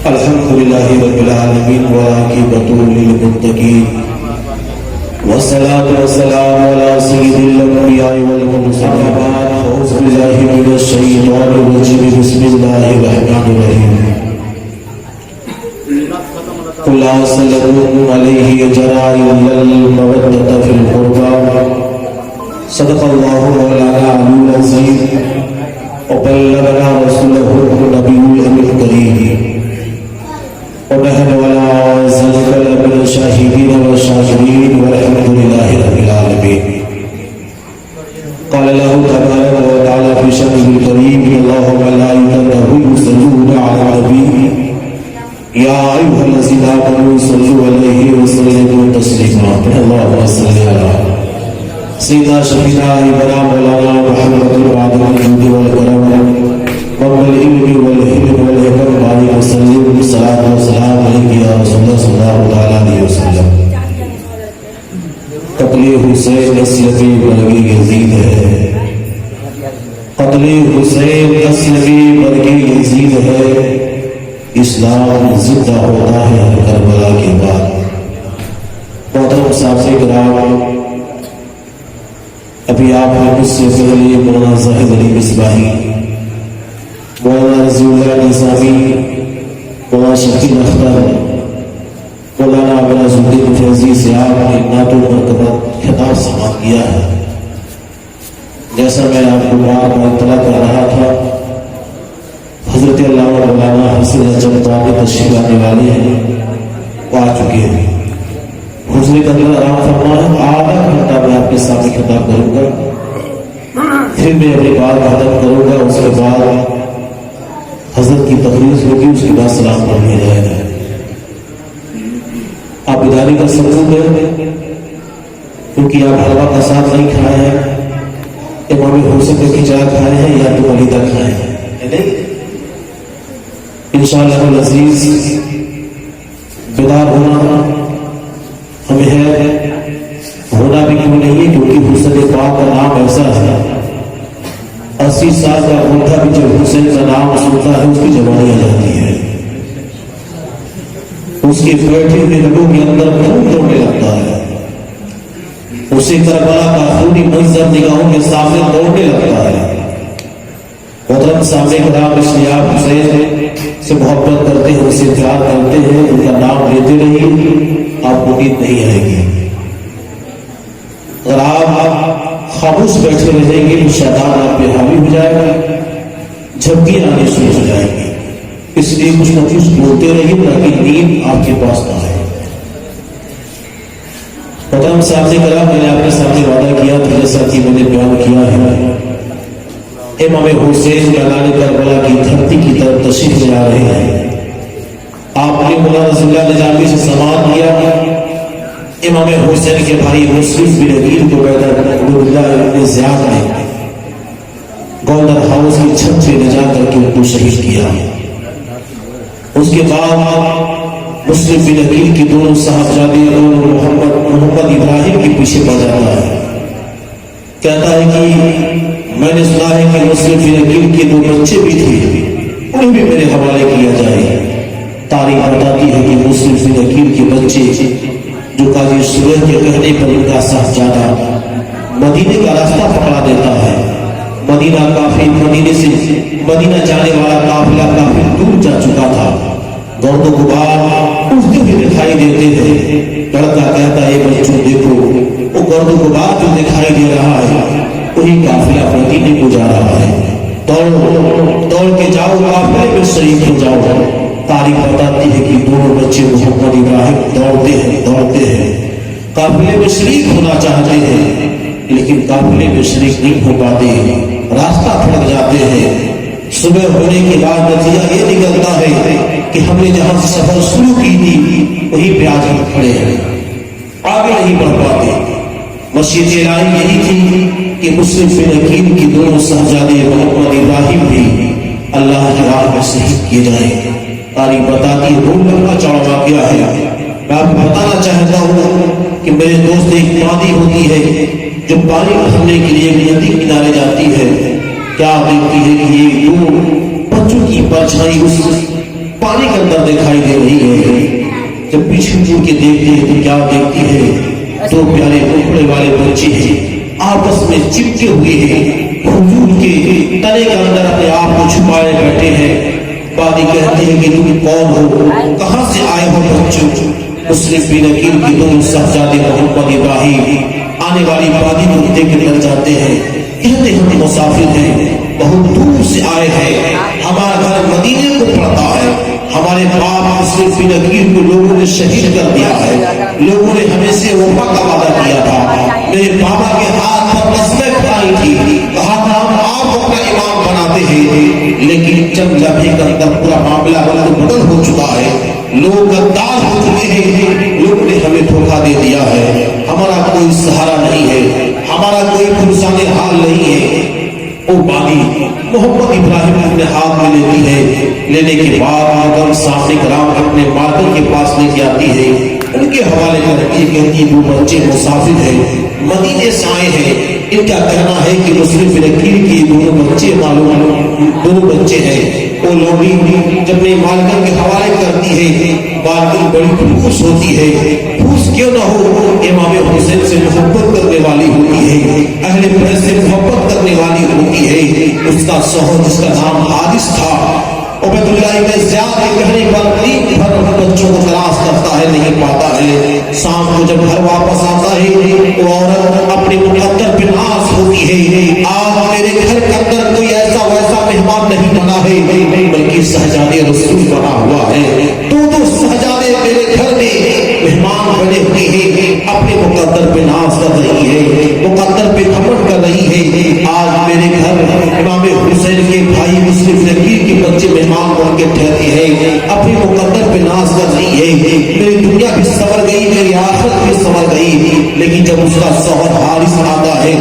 الحمدللہ رب العالمین والعاقبۃ للمتقین والصلاة والسلام علی سید الانبیاء والمرسلین اعوذ باللہ من الشیطان الرجیم بسم اللہ الرحمن الرحیم قل اسألكم علیہ اجرا الا المودۃ فی القربى صدق اللہ مولانا علی العظیم وبلغنا رسوله النبی الکریم ونحن ولا زلزل من الشاهدين والشاكرين والحمد لله رب العالمين. قال الله تبارك وتعالى في شأنه الكريم الله وملائكته يصلون على النبي يا أيها الذين آمنوا صلوا عليه وسلموا تسليما. اللهم صل على سيدنا شفيعنا إمام مولانا محمد وعلى الجود والكرم والعلم والحلم والحكم عليه وسلم بالصلاة والسلام عليك يا رسول الله صلى الله عليه وسلم. قتل حسین نسل کی برگی یزید ہے، قتل حسین نسل کی برگی یزید ہے، اسلام زندہ ہوتا ہے کربلا کے بعد. محترم صاحب کرام، ابھی آپ نے مجھ سے پہلے مولانا زاہد علی مصباحی، مولانا رضی اللہ نظامی، مولانا شکیل اختر، مولانا عباس الدین فیضی سے آپ نے نعت المرتبہ خطاب سماعت کیا ہے. جیسا میں آپ کو بات میں اطلاع کر رہا تھا، حضرت علامہ مولانا حسین اجم طاہری تشریف لانے والے ہیں، وہ آ چکے ہیں. حضور قدر آرام فرمائے آدھا گھنٹہ میں آپ کے سامنے خطاب کروں گا، پھر میں اپنی بات ختم کروں گا، اس کے بعد حضرت کی تقریر ہوگی، اس کے بعد سلام پڑھ لیا جائے گا. آپ بیداری کا ثبوت ہے کیونکہ آپ حلوہ کا ساتھ نہیں کھائے ہیں، امام حسین کے کھچڑا کھائے ہیں یا تو ملیدہ کھائے ہیں، انشاءاللہ العزیز بیدار ہونا ہمیں ہے، ہونا بھی کیوں نہیں ہے کیونکہ حسین پاک کا نام ایسا ہے 80 سال کا بوڑھا بھی جب حسین کا نام سنتا ہے اس کی جوانی آ جاتی ہے، اس کے بیٹھے ہوئے لوگوں کے اندر خون دوڑنے لگتا ہے، اسے کربلا کا خونی منظر نگاہوں کے سامنے دوڑنے لگتا ہے. محترم سامنے کرام، اس لیے آپ حسین سے محبت کرتے ہیں، اسے پیار کرتے ہیں، ان کا نام لیتے رہیے، آپ کو نیند نہیں آئے گی. اگر آپ خاموش بیٹھے رہیں گے تو شیطان آپ پہ حاوی ہو جائے گا، جھپکیاں آنے شروع ہو جائیں گی. اس لیے کچھ نہ کچھ بولتے رہیے تاکہ نیند آپ کے پاس نہ آئے. محترم صاحب سے کرام، میں نے آپ کے سامنے وعدہ کیا تھا جیسا کہ میں نے بیان کیا ہے، امام حسین میدان کربلا کی دھرتی کی طرف تشریف لے آ رہے ہیں. آپ نے مولانا رضی اللہ نظامی سے سماعت کیا، امام حسین کے بھائی مسلم بن عقیل کو عبداللہ ابن زیاد نے گولڈن ہاؤس کی چھت سے لے جا کر کے ان کو شہید کیا. اس کے بعد مسلم بن عقیل کی دونوں صاحبزادے محمد ابراہیم کے پیچھے پڑ جاتا ہے، کہتا ہے کہ میں نے سنا ہے کہ مسلم بن عقیل کے 2 بچے بھی تھے، انہیں بھی میرے حوالے کیا جائے. تاریخ بتاتی ہے کہ مسلم بن عقیل کے بچے جو قاضی سورج کے کہنے پر ان کا صاحبزادہ مدینے کا راستہ پکڑا دیتا ہے. مدینہ جانے والا قافلہ کافی دور جا چکا تھا، گرد و غبار اٹھتے ہوئے دکھائی دیتے ہیں. لڑکا کہتا ہے بچوں دیکھو وہ گرد و غبار جو دکھائی دے رہا ہے وہی قافلہ مدینے کو جا رہا ہے، دوڑ کے جاؤ، قافلے میں شریک ہو جاؤ. تاریخ بتاتی ہے کہ دونوں بچے محمد ابراہیم دوڑتے ہیں قافلے میں شریک ہونا چاہتے ہیں، لیکن قافلے میں شریک نہیں ہو پاتے، راستہ پھڑک جاتے ہیں. صبح ہونے کے بعد نتیجہ یہ نکلتا ہے کہ ہم نے جہاں سے سفر شروع کی تھی وہیں پہ آج ہم کھڑے ہیں، آگے نہیں بڑھ پاتے. مشیت الہی یہی تھی کہ مسلم بن عقیل کی دونوں صاحبزادے محمد ابراہیم بھی اللہ کی راہ میں شہید کیے جائیں. تاریخ بتاتی ہے بہت لمبا چوڑا واقعہ ہے. میں آپ کو بتانا چاہتا ہوں کہ میرے دوست ایک وادی ہوتی ہے جو پانی بھرنے کے لیے ندی کنارے جاتی ہے. کیا دیکھتی ہے کہ یہ 2 بچوں کی پرچھائی اس پانی کے اندر دکھائی دے رہی ہے. جب پیچھے مڑ کے دیکھتی ہے تو کیا دیکھتی ہے؟ دو پیارے ٹکڑے والے بچے ہیں آپس میں چپکے ہوئے ہیں، کھجور کے تنے کے اندر اپنے آپ کو چھپائے بیٹھے ہیں. وادی کہتی ہے کہ تم کون ہو، کہاں سے آئے ہو بچوں؟ مسلم بن عقیل کے دونوں صاحبزادے محمد ابراہیم آنے والی وادی کو دیکھ کر جاتے ہیں، کہتے ہم مسافر ہیں، بہت دور سے آئے ہیں، ہمارا گھر مدینے کو پڑتا ہے، ہمارے باپ مسلم بن عقیل کو لوگوں نے شہید کر دیا ہے، لوگوں نے ہمیں سے وفا کا وعدہ کیا تھا، میرے بابا کے ہاتھ پر قسمیں کھائی تھی، کہا تھا ہم آپ کو اپنا امام بناتے ہیں، لیکن چند لمحے کے اندر پورا معاملہ بدل ہو چکا ہے، لوگ غدار ہو چکے ہیں، لوگوں نے ہمیں دھوکہ دے دیا ہے، ہمارا کوئی سہارا نہیں ہے، ہمارا کوئی پرسان حال نہیں ہے. وہ بانی محمد ابراہیم اپنے ہاتھ میں لیتی ہے، لینے کے بعد آدم صاحب کرام اپنے مالک کے پاس لے کے آتی ہے، ان کے حوالے کرتی ہے، کہتی وہ بچے مسافر ہیں، مدینے سے آئے ہیں، ان کا کہنا ہے کہ مسلم بن عقیل کی دونوں بچے دونوں بچے ہیں. وہ لوڈی جب اپنے مالکن کے حوالے کرتی ہے، مالکن بڑی خوش ہوتی ہے، خوش کیوں نہ ہو، امام حسین سے محبت کرنے والی ہوتی ہے، اہل بیت سے محبت کرنے والی ہوتی ہے. اس کا شوہر جس کا نام حارث تھا، عبید اللہ ابن زیاد کے کہنے پر دن بھر بچوں کو تلاش کرتا ہے، نہیں پاتا ہے. شام کو جب گھر واپس آتا ہے تو عورت اپنے مقدر پہ ناز ہوتی ہے، آج میرے گھر کے اندر کوئی ایسا ویسا مہمان نہیں بنا ہے، بلکہ شہزادے رسول بنا ہوا ہے. دو شہزادے میرے گھر میں مہمان بنے ہوئے ہیں، اپنے مقدر پہ ناز کر رہی ہے، مقدر پہ گھمنڈ کر رہی ہے. آج میرے گھر امام حسین کے بھائی مسلم بن عقیل کے بچے مہمان بن کے ٹھہرے ہیں، اپنے مقدر پہ ناز کر رہی ہے. میری دنیا بھی سنور گئی، میری آخرت بھی سنور گئی. لیکن جب اس کا شوہر حارث آتا ہے،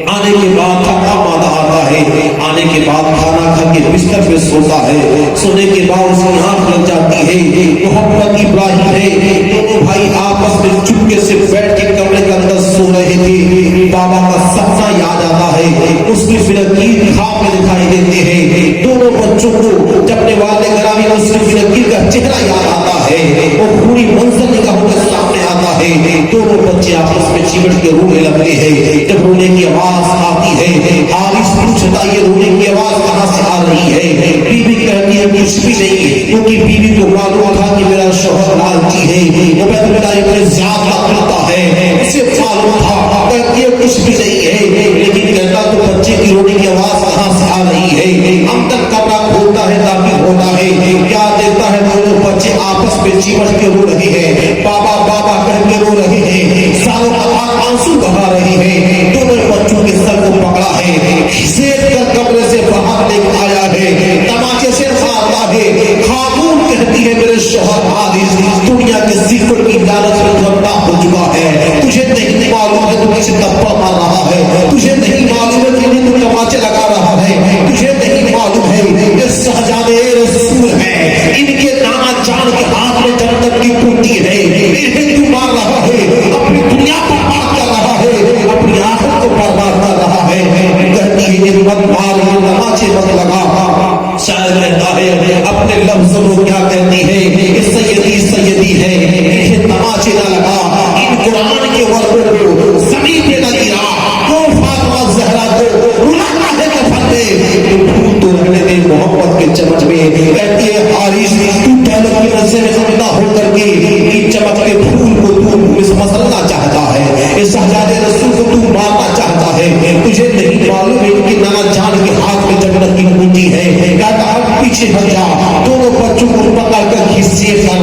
آنے کے بعد تھکا مادہ آتا ہے، آنے کے بعد کھانا کھا کے بستر پہ سوتا ہے، سونے کے بعد اس کی آنکھ لگ جاتی ہے، محمد ابراہیم ہے، دونوں بھائی آپس میں چپکے سے بیٹھ کے کمرے کے اندر سو رہے تھے. بابا کا سپنا یاد آتا ہے، مسلم بن عقیل خواب میں دکھائی دیتے ہیں. دونوں بچوں کو جب اپنے والد گرامی مسلم بن عقیل کا چہرہ یاد آتا ہے، وہ پوری منظر نگاہوں کے سامنے آتا ہے. دونوں بچے آپس میں چمٹ کے رونے لگتے ہیں. جب رونے کی آواز آتی ہے، حارث پوچھتا یہ رونے کی آواز کہاں سے آ رہی ہے؟ بیوی کہتی ہے کچھ بھی نہیں، کیونکہ بیوی کو معلوم تھا کہ میرا شوہر لالچی ہے. عبید اللہ ابن زیاد لڑتا ہے، اسے معلوم تھا، کہتی ہے کچھ بھی نہیں ہے، لیکن کہتا تو بچے کی رونے کی آواز کہاں سے آ رہی ہے؟ اندر کمرہ کھولتا ہے، داخل ہوتا ہے، کیا دیکھتا ہے دونوں بچے آپس میں چمٹ کے رو رہے ہیں، بابا بابا کہہ کے رو رہے ہیں، سالوں بعد آنسو بہا رہے ہیں. دونوں بچوں کے سر کو پکڑا ہے، گھسیٹ کر کمرے سے باہر لے آیا ہے، تماچے سے مارتا ہے. خاتون کہتی ہے میرے شوہر حارث دنیا کے سکڑ کی لالچ میں گمراہ ہو چکا ہے، تجھے نہیں معلوم ہے تو کسی دبا مار رہا ہے، تجھے نہیں معلوم ہے کہ تو تماچے لگا رہا ہے، تجھے نہیں معلوم ہے یہ شہزادے رسول ہیں، ان کے نانا جان کے ہاتھ میں جنت کی پونجی ہے، انہیں تو مار رہا ہے، اپنی دنیا پر برباد کر رہا ہے، اپنی آخرت کو برباد کر رہا ہے. کہتی ہے یہ مت مار، یہ تماچے مت لگا. شاید کہتا ہے اپنے لفظوں کو کیا کہتی ہے کہ سیدی سیدی ہے، انہیں تماچے نہ لگا، ان قرآن کے ورقوں کو زمین پہ نہ گرا، وہ فاطمہ زہرا کو رلانا ہے کفن میں، پھول تو رہنے دے محبت کے چمچ میں. کہتی ہے حارث تو پہلے کی نظر میں زندہ ہو کر کے ان چمچ کے پھول کو تو مسلنا چاہتا ہے، اس شہزادے رسول کو تو مارنا چاہتا ہے، تجھے نہیں معلوم ہے کہ نانا جان کے ہاتھ میں جنت کی پونجی ہے. کہتا ہے پیچھے ہٹ جا. دونوں بچوں کو پکڑ کر کھینچے کر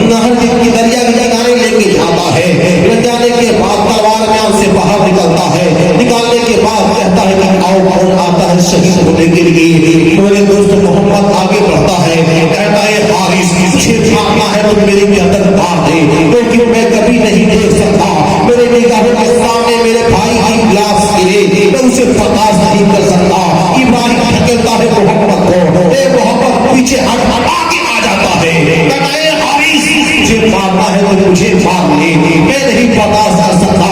نہر کی دریا کے کنارے لے کے جاتا ہے. لے جانے کے بعد تلوار میان سے باہر نکلتا ہے، نکالنے کے بعد کہتا ہے کہ آؤ کون آتا ہے شہید ہونے کے لیے. میرے دوست محمد آگے بڑھتا ہے، کہتا ہے حارث مجھے مارنا ہے تو میری گردن مار دے، کیونکہ میں کبھی نہیں دیکھ سکتا میرے نگاہوں کے سامنے میرے بھائی کی لاش گرے، میں اسے برداشت نہیں کر سکتا. ابراہیم ٹھکرتا ہے محمد کو، اے محمد پیچھے ہٹ، آگے آ جاتا ہے. کہتا ہے حارث مجھے مارنا ہے تو مجھے مار لے، میں نہیں برداشت کر سکتا.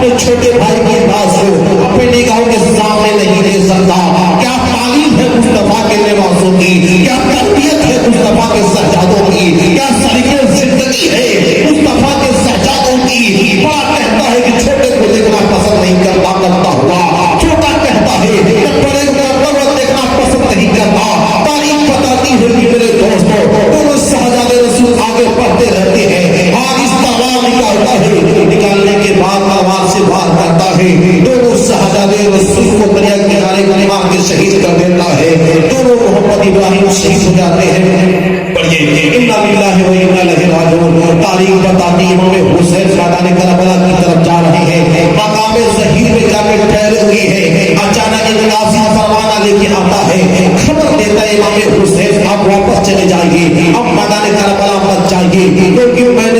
اپنے چھوٹے بھائی کی لاش کو اپنے نگاہوں کے سامنے نہیں دے سکتا؟ کیا تعلیم ہے مصطفیٰ کے لباسوں کی؟ کیا تربیت ہے مصطفیٰ کے سجادوں کی؟ کیا سلیقے زندگی ہے مصطفیٰ کے سجادوں کی؟ بڑا کہتا ہے کہ چھوٹے کو دیکھنا پسند نہیں کرتا ہوا، چھوٹا کہتا ہے کہ بڑے کو قربت دیکھنا پسند نہیں کرتا۔ تاریخ بتاتی ہے کہ میرے دوستوں دونوں شہزادے رسول آگے بڑھتے رہتے ہیں، حارث تلوار نکالتا ہے، نکالنے کے بعد تلوار سے وار کرتا ہے، دونوں شہزادے رسول کو دریا کنارے مار کے شہید کر دیتا ہے، دونوں محمد ابراہیم شہید ہو جاتے ہیں۔ پڑھیے انا للہ و انا الیہ راجعون۔ تاریخ بتاتی امام حسین میدان کربلا کی طرف جا رہے ہیں، مقام ظہیر میں جا کے ٹھہرے ہوئے ہیں، اچانک ایک قاضی فرمانا لے کے آتا ہے، خبر دیتا ہے امام حسین آپ واپس چلے جائیے، اب میدان کربلا مت جائیے، کیونکہ میں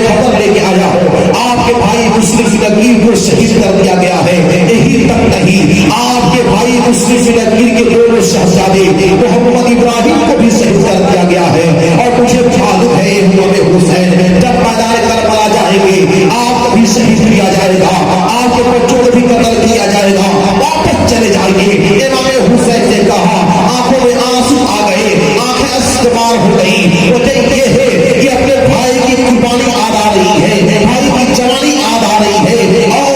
خبر لے کے آیا ہوں آپ کے بھائی مسلم بن عقیل کو شہید کر دیا گیا ہے۔ یہی تک نہیں، آپ کے بھائی مسلم بن عقیل کے دونوں شہزادے محمد ابراہیم کو بھی شہید کر دیا گیا ہے، اور مجھے معلوم ہے امام حسین جب میدان کربلا جائیں گے آپ کو بھی شہید کیا جائے گا، آپ کے بچوں کو بھی قتل کیا جائے گا، واپس چلے جائیں گے۔ امام حسین نے کہا، آنکھوں میں آنسو آ گئے، آنکھیں استوار ہو گئی، وجہ یہ ہے کہ اپنے بھائی کی قربانی یاد آ رہی ہے، بھائی کی جوانی یاد آ رہی ہے، اور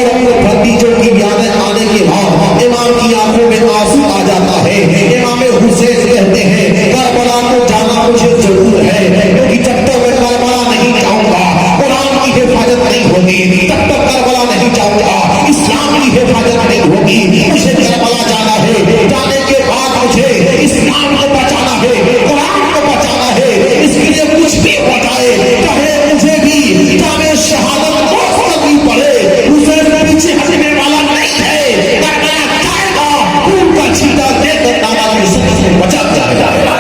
اپنے بھتیجوں کی یادیں آنے کے بعد امام کی آنکھوں میں آنسو آ جاتا ہے۔ امام حسین کہتے ہیں کربلا کو جانا مجھے ضرور ہے، کیونکہ جب تک میں کربلا نہیں جاؤں گا قرآن کی حفاظت نہیں ہوگی، جب تک کربلا نہیں جاؤں گا اسلام کی حفاظت نہیں ہوگی۔ مجھے کربلا جانا ہے، جانے کے بعد مجھے اسلام کو بچانا ہے، قرآن کو بچانا ہے، اس کے لیے کچھ بھی ہو جائے، چاہے مجھے بھی جامع شہادت نہیں پڑے، حسین پیچھے ہٹنے والا نہیں ہے، کربلا جائے گا، خون کا چھینٹا دے کر نانا کی سخت سے بچا جائے گا۔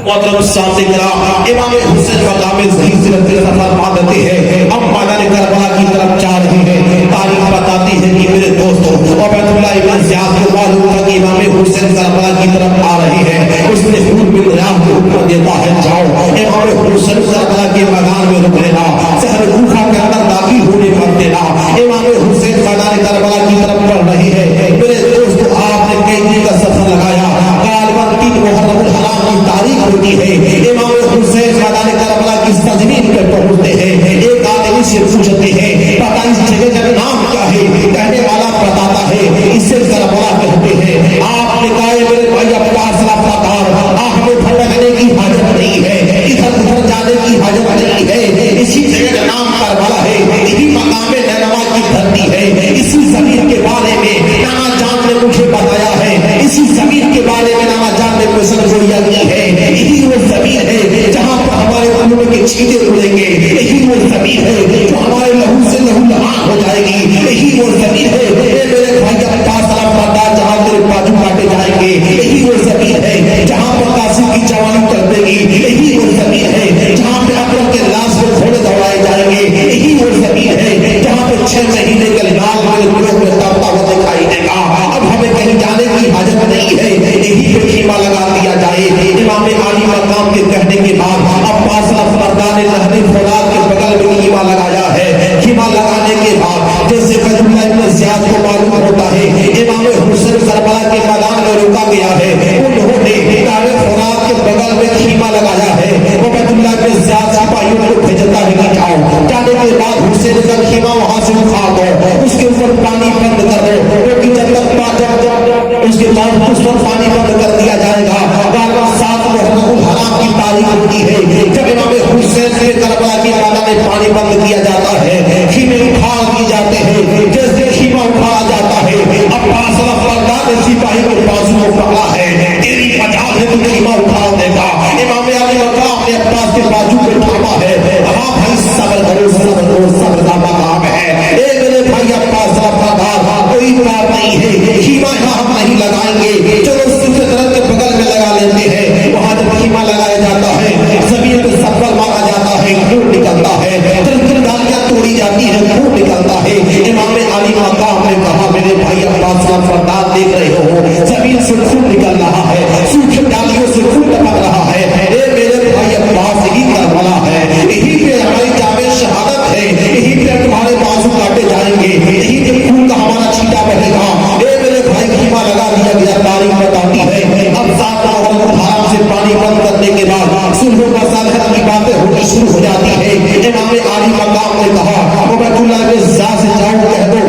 محترم سامعین کرام، امام حسین مقام ظہیر سے فرما دیتے ہیں، ہم میدان کربلا کی طرف جا رہے ہیں۔ تاریخ بتاتی ہے کہ میرے دوستوں عبید اللہ ابن زیاد کو معلوم تھا کہ امام حسین کربلا کی طرف آ رہے ہیں، اس نے خود بن ریاح کو حکم دیتا ہے جاؤ امام حسین کربلا کے میدان میں رک لینا، شہر کوفہ کے اندر داخل ہونے پر دینا۔ امام حسین میدان کربلا کی طرف بڑھ رہے ہیں۔ میرے دوستوں آپ نے کئی دن کا سفر لگایا، غالباً 3 محرم الحرام کی تاریخ ہوتی ہے، امام حسین میدان کربلا کی سرزمین پہ پہنچتے ہیں۔ ایک آدمی سے پوچھتے ہیں پتہ اس جگہ کا نام کیا ہے؟ کہنے والا بتاتا ہے اسے کربلا کہتے ہیں۔ آپ نے کہا میرے بھائی عباس رفتار، ہمیں بھٹکنے کی حاجت نہیں ہے، ادھر ادھر جانے کی حاجت نہیں ہے، اسی جگہ کا نام کربلا ہے، یہی مقام نینوا کی دھرتی ہے، اسی زمین کے بارے میں نانا جان نے مجھے بتایا ہے، اسی زمین کے بارے میں نانا جان نے پیشن گوئیاں کی ہے، یہی وہ زمین ہے جہاں پر ہمارے خونوں کے چھینٹے اڑیں گے، یہی وہ زمین ہے جو ہمارے لہو سے لہو لہان ہو جائے گی، یہی وہ زمین ہے میرے بھائی عباس رفتار جہاں تیرے بازو کاٹے جائیں گے، یہی وہ زمین ہے جہاں پر قاسم کی جوانی کر دے گی، یہی وہ زمین ہے جہاں پہ اکرم کے لاش پہ گھوڑے دوڑائے جائیں گے، یہی وہ زمین ہے جہاں پہ 6 مہینے کا لال میرے گلوں میں تڑپتا ہوا دکھائی دے گا۔ اب ہمیں کہیں جانے کی حاجت نہیں ہے، یہی پہ خیمہ لگا دیا جائے۔ امام عالی مقام کے کہنے کے بعد عباس رفتار نے نہر فرات کے بغل میں خیمہ لگایا ہے۔ خیمہ لگانے کے بعد جیسے عبید اللہ ابن زیاد کو معلوم ہوتا ہے امام حسین کربلا کے میدان میں روکا گیا ہے، انہوں نے نہر فرات کے بغل میں خیمہ لگایا ہے۔ عبید اللہ ابن زیاد سپاہیوں کو بھیجتا ہے کہ جاؤ، جانے کے بعد حسین کا خیمہ وہاں سے اٹھا دو، اس کے اوپر پانی بند کر دو، کیونکہ جب تک اس کے بعد اس پر پانی بند کر دیا جائے گا۔ 7 محرم الحرام کی تاریخ ہوتی ہے جب امام حسین سے کربلا کی میدان میں پانی بند کیا جاتا ہے، خیمے اٹھا دیے جاتے ہیں۔ جیسے خیمہ اٹھایا جاتا ہے عباس رفتار نے سپاہی کو بازو کو پکڑا ہے، تیری مجال ہے تو خیمہ اٹھا دے گا۔ امام علی مقام نے عباس کے بازو کو تھاما ہے، ہاں بھائی صبر کرو صبر کرو، صبر کا مقام ہے۔ اے میرے بھائی عباس رفتار کوئی بات نہیں ہے، خیمہ ہم نہیں لگائیں گے، چلو سفید کے بغل میں لگا لیتے ہیں۔ وہاں جب خیمہ لگایا جاتا ہے زمین پہ سفر مارا جاتا ہے، خون نکلتا ہے، ڈالیاں توڑی جاتی ہے، خون نکلتا ہے۔ امام علی مقام نے کہا میرے بھائی عباس رفتار دیکھ رہے ہو زمین سے خون نکل رہا ہے، سوکھے ڈالیوں سے خون ٹپک رہا ہے، اے میرے بھائی عباس یہی کربلا ہے، یہی پہ ہماری جامع شہادت نے کہا بیت اللہ ابن زیاد سے جاؤ کہہ دو،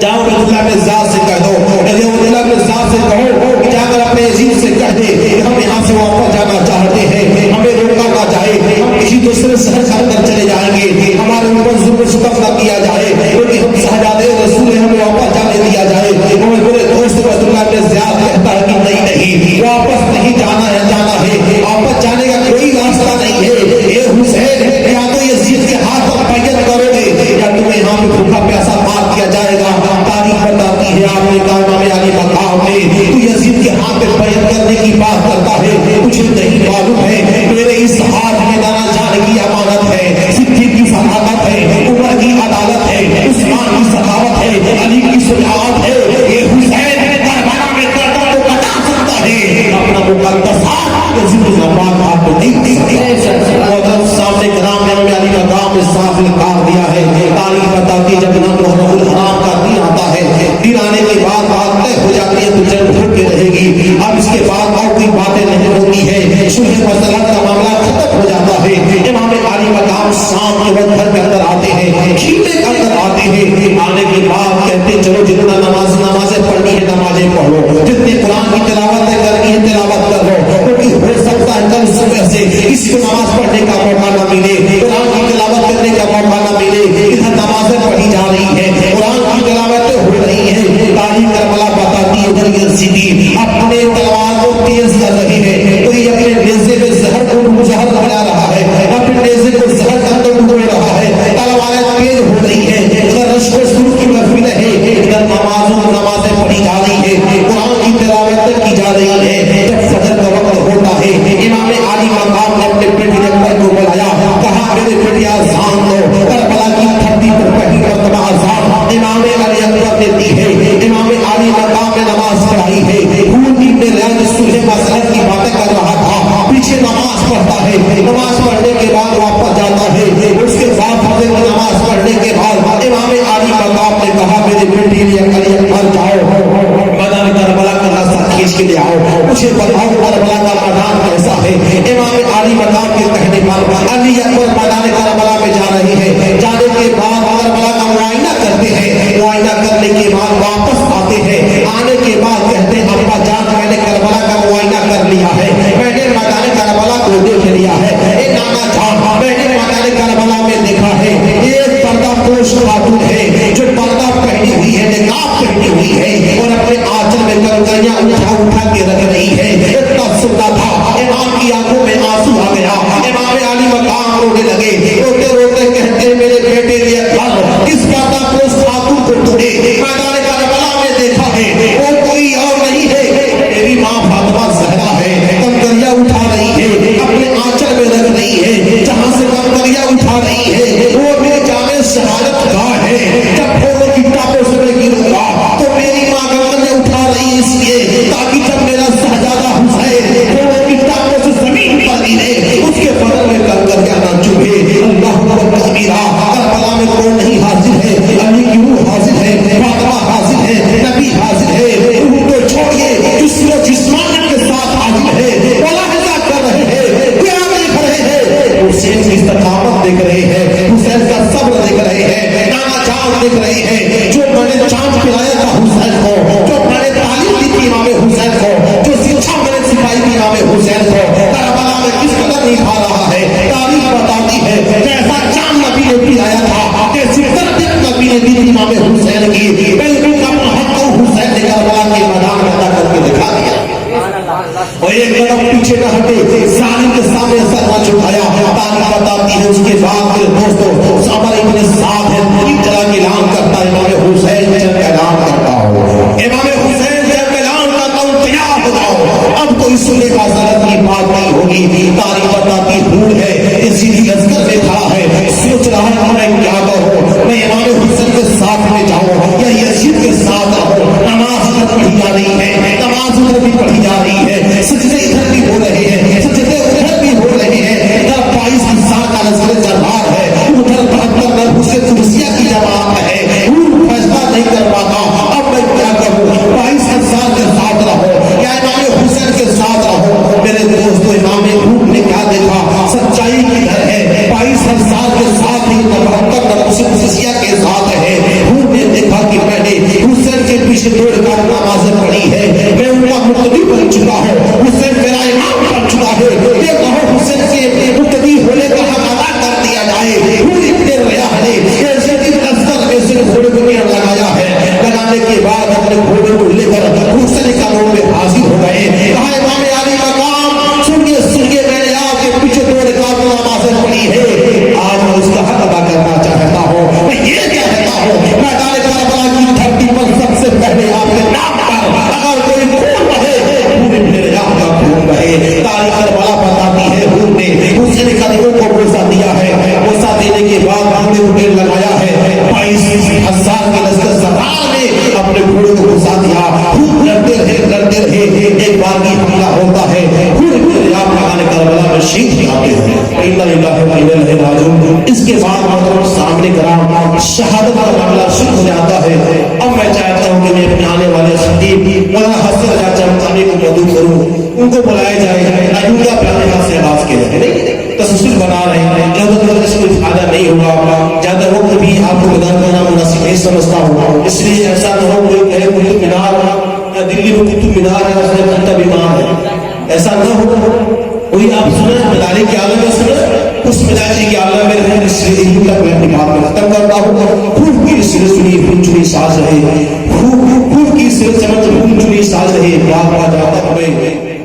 جاؤ بیت اللہ ابن زیاد سے کہہ دو، عبد اللہ ابن زیاد سے کہو کہ جا کر اپنے عزیز سے کہہ دے کہ ہم یہاں سے واپس جانا چاہتے ہیں، ہمیں روکا نہ جائے، ہم کسی دوسرے شہر کے اندر چلے جائیں گے، ہمارے اوپر ظلم و ستم نہ کیا جائے، کیونکہ ہم شہزادے رسول ہیں، ہمیں واپس جانے دیا جائے۔ میرے دوست بیت اللہ ابن زیاد کہتا ہے کہ نہیں نہیں، واپس نہیں جانا ہے، جانا ہے، واپس جانے کا کوئی راستہ نہیں ہے۔ اے حسین، یا تو یزید کے ہاتھ پر بیعت کرو گے یا تمہیں یہاں پہ بھوکا پیاسا مار دیا جائے گا۔ تاریخ بتاتی ہے آپ نے کہا امام علی مقام میں تو یزید کے ہاتھ پہ بیعت کرنے کی بات کرتا ہے، مجھے نہیں معلوم ہے، میرے اس ہاتھ میں دانا جان کی امانت ہے، صدیق کی صداقت ہے، عمر کی عدالت ہے، عثمان کی سخاوت ہے، علی کی شجاعت ہے۔ یہ حسین کربلا میں گردن کو کٹا سکتا ہے، اپنا مقدس ہاتھ یزید کے ناپاک ہاتھ کو نہیں دے سکتا۔ سامنے کرام نے امام علی مقام میں صاف لکھا دیا ہے، تاریخ بتاتی ہے جب محرم الحرام کا دن آتا ہے، دن آنے کے بعد بات طے ہو جاتی ہے تو جنگ ہو کے رہے گی، اب اس کے بعد اور کوئی باتیں نہیں ہوتی ہے، صلح مسلح کا معاملہ ختم ہو جاتا ہے۔ امام علی مقام شام کے وقت گھر کے اندر آتے ہیں، کھیلے کے اندر آتے ہیں، آنے کے بعد کہتے ہیں چلو جتنا نمازیں پڑھنی ہے نمازیں پڑھو، جتنی قرآن کی تلاوت کرنی ہے تلاوت کر لو، کیونکہ ہو سکتا ہے کل صبح سے کسی کو نماز پڑھنے کا موقع نہ ملے، قرآن کی تلاوت کرنے کا موقع نہ ملے، ادھر نمازیں پڑھی جا رہی ہیں، قرآن کی تلاوتیں ہو رہی ہیں۔ تاریخ کربلا بتاتی ہے ادھر یزیدی اپنے تلوار کو تیز کر رہی ہے، کوئی اپنے نیزے میں زہر ملا رہا ہے، اپنے نیزے کو زہر کے اندر ڈبو رہا ہے، تلواریں تیز ہو رہی ہیں، ادھر رشک و سرور کی محفل ہے، ادھر نمازیں پڑھی جا رہی ہے، قرآن کی تلاوت کی جا رہی ہے۔ جب فجر کا وقت ہوتا ہے امام علی مقام نے اپنے بیٹے اکبر کو بلایا، کہا میرے بیٹے اذان دو، کربلا کی دھرتی پر پہلی مرتبہ اذان امام علی اکبر نے دی ہے۔ امام علی مقام نے نماز پڑھائی ہے، خون ابن ریاض صلح مسلح کی باتیں کر رہا تھا، پیچھے نماز پڑھتا ہے، نماز پڑھنے کے بعد واپس جاتا ہے، اس کے بعد فجر کی نماز پڑھنے کے بعد امام علی مقام نے کہا میرے بیٹے علی اکبر جاؤ میدان کربلا کا راستہ کھینچ کے لے آؤ، مجھے بتاؤ کربلا کا میدان کیسا ہے۔ امام علی مقام کے کہنے پر علی اکبر میدان کربلا میں جا رہی ہے، جانے کے بعد کربلا کا معائنہ کرتے ہیں، معائنہ کرنے کے بعد واپس آتے ہیں، آنے کے بعد کہتے ہیں ابا جان میں نے کربلا کا معائنہ کر لیا ہے، میں نے میدان کربلا کو دیکھ لیا ہے، اے نانا جان میں نے میدان کربلا میں دیکھا ہے ایک پردہ پوش خاتون ہے جو پردہ پہنی ہوئی ہے، نقاب پہنی ہوئی ہے اور اپنے آنچل میں کنکریاں اٹھا کے رکھ رہی ہے۔ اتنا سننا تھا امام کی آنکھوں میں آنسو آ گیا، امام علی مقام رونے لگے، روتے روتے کہتے میرے بیٹے لیے اس پردہ پوش خاتون کو تو نے میدان کربلا میں دیکھا ہے، وہ کوئی اور نہیں ہے، میری ماں فاطمہ زہرا ہے، کنکریاں اٹھا رہی ہے، اپنے آنچل میں رکھ رہی ہے، جہاں سے کنکریاں اٹھا رہی ہے وہ میرے جامع شہادت گاہ ہے، جب پھولوں کی ٹاپوں سے میں گروں گا تو میری ماں کنکریاں اٹھا رہی ہے اس لیے تاکہ جب میرا شہزادہ حسین پھولوں کی ٹاپوں سے زمین پر گرے اس کے بدن میں کنکریاں نہ چبھے۔ اللہ اکبر کبیرہ، کربلا میں کون نہیں حاضر ہے؟ علی کی روح حاضر ہے، فاطمہ حاضر ہے، نبی حاضر ہے، روح کو چھوڑیے جسم و جسمانیت کے ساتھ حاضر ہے، ملاحظہ کر رہے ہیں، کیا دیکھ رہے ہیں؟ حسین کی استقامت دیکھ رہے ہیں، حسین کا صبر دیکھ رہے ہیں، نانا جان دیکھ رہے ہیں، جو میں نے چاند پلایا تھا حسین کو، جو میں نے تعلیم دی تھی امام حسین کو، جو شکشا میں نے سکھائی تھی امام حسین کو، کربلا میں کس قدر نبھا رہا ہے۔ تاریخ بتاتی ہے جیسا چاند نبی نے پلایا تھا، جیسی تصدیق نبی نے دی تھی امام حسین کی، بالکل اپنا حق کو حسین نے کربلا کے میدان میں ادا کر کے دکھا دیا اور ایک قدم پیچھے نہ ہٹے، ظالم کے سامنے سر نہ جھکایا۔ تاریخ بتاتی ہے اس کے بعد میرے دوستوں صبر ابن سعد ہے تین طرح کے اعلان کرتا ہے، امام حسین جب اعلان کرتا ہو، امام حسین جب اعلان کرتا ہوں تیار ہو جاؤ، اب کوئی سنے کا ضرورت کی بات نہیں ہوگی۔ تاریخ بتاتی ہوں ہے اسی لشکر میں کھڑا ہے، سوچ رہا ہے میں کیا کروں، میں امام حسین کے ساتھ میں جاؤں یا یزید کے ساتھ رہوں۔ نماز ادھر پڑھی جا رہی ہے، نماز ادھر بھی پڑھی جا رہی ہے، سجدے ادھر بھی ہو رہے ہیں، سجدے ادھر بھی ہو رہے ہیں، ادھر 22,000 کا لشکر جرار ہے، ادھر 72 نفوس قدسیہ کی جماعت ہے، فیصلہ نہیں کر پاتا اب میں کیا کروں، 22,000 کے ساتھ رہو یا امام حسین کے ساتھ رہو۔ میرے دوستو امام روح نے کیا دیکھا، سچائی کدھر ہے؟ 22,000 کے ساتھ ہی 72 انا للہ و انا الیہ راجعون۔ اس کے بعد محترم سامنے کرام شہادت کا معاملہ شروع ہو جاتا ہے۔ اب میں چاہتا ہوں کہ میں اپنے آنے والے خطیب مولانا حسن رضا چمتانی کو مدعو کروں، ان کو بلایا جائے، آئندہ پرانے ہاتھ سے آواز کیا جائے۔ نہیں تسلسل بنا رہے ہیں، اس کوئی فائدہ نہیں ہوگا، زیادہ وقت بھی آپ کو بیان کرنا مناسب نہیں سمجھتا ہوں، اس لیے ایسا نہ ہو کوئی کہے قطب مینار دلی میں قطب مینار ہے اس میں گھنٹہ بیمار ہے، ایسا نہ ہو۔ کوئی آپ سنیں مداری کے عالم میں سنیں، اس مزاجی کے عالم میں رہیں، اس لیے ان تک میں اپنی بات میں ختم کرتا ہوں۔ خوب کی سر سنی پھول چنی ساز رہے، خوب کی سر سمجھ پھول چنی ساز رہے، بات بات جاتا ہمیں